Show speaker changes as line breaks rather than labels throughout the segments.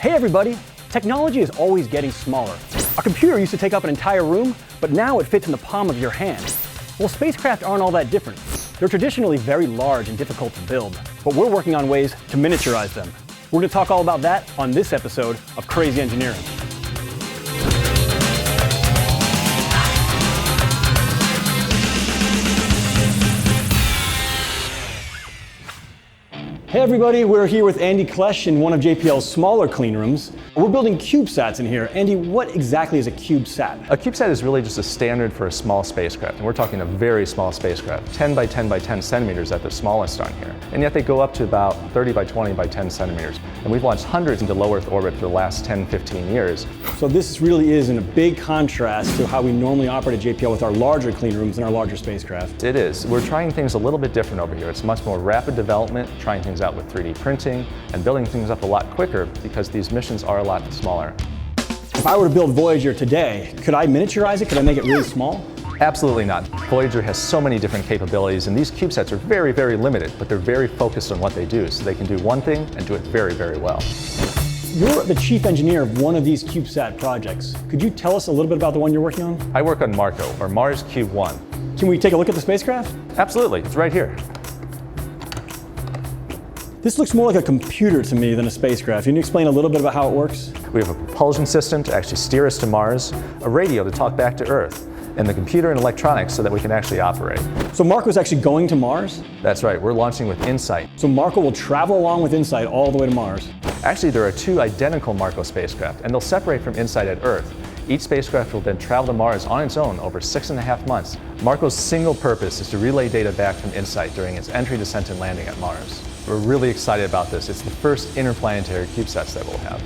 Hey everybody! Technology is always getting smaller. A computer used to take up an entire room, but now it fits in the palm of your hand. Well, spacecraft aren't all that different. They're traditionally very large and difficult to build, but we're working on ways to miniaturize them. We're going to talk all about that on this episode of Crazy Engineering. Hey everybody, we're here with Andy Klesch in one of JPL's smaller clean rooms. We're building CubeSats in here. Andy, what exactly is a CubeSat?
A CubeSat is really just a standard for a small spacecraft, and we're talking a very small spacecraft, 10 by 10 by 10 centimeters at the smallest on here. And yet they go up to about 30 by 20 by 10 centimeters. And we've launched hundreds into low Earth orbit for the last 10, 15 years.
So this really is in a big contrast to how we normally operate at JPL with our larger clean rooms and our larger spacecraft.
It is. We're trying things a little bit different over here. It's much more rapid development, trying things out with 3D printing, and building things up a lot quicker because these missions are a lot smaller.
If I were to build Voyager today, could I miniaturize it? Could I make it really small?
Absolutely not. Voyager has so many different capabilities, and these CubeSats are very, very limited, but they're very focused on what they do, so they can do one thing and do it very, very well.
You're the chief engineer of one of these CubeSat projects. Could you tell us a little bit about the one you're working on?
I work on Marco, or Mars Cube 1.
Can we take a look at the spacecraft?
Absolutely, it's right here.
This looks more like a computer to me than a spacecraft. Can you explain a little bit about how it works?
We have a propulsion system to actually steer us to Mars, a radio to talk back to Earth, and the computer and electronics so that we can actually operate.
So Marco's actually going to Mars?
That's right, we're launching with InSight.
So Marco will travel along with InSight all the way to Mars?
Actually, there are two identical Marco spacecraft, and they'll separate from InSight at Earth. Each spacecraft will then travel to Mars on its own over 6.5 months. Marco's single purpose is to relay data back from InSight during its entry, descent, and landing at Mars. We're really excited about this. It's the first interplanetary CubeSats that we'll have.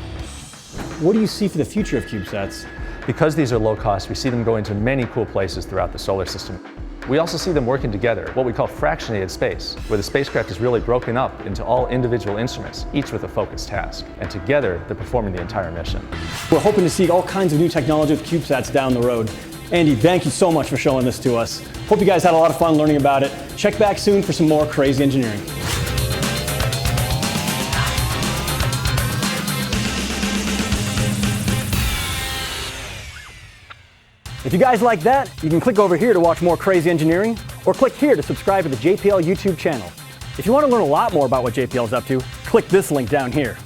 What do you see for the future of CubeSats?
Because these are low cost, we see them going to many cool places throughout the solar system. We also see them working together, what we call fractionated space, where the spacecraft is really broken up into all individual instruments, each with a focused task. And together, they're performing the entire mission.
We're hoping to see all kinds of new technology with CubeSats down the road. Andy, thank you so much for showing this to us. Hope you guys had a lot of fun learning about it. Check back soon for some more crazy engineering. If you guys like that, you can click over here to watch more crazy engineering, or click here to subscribe to the JPL YouTube channel. If you want to learn a lot more about what JPL is up to, click this link down here.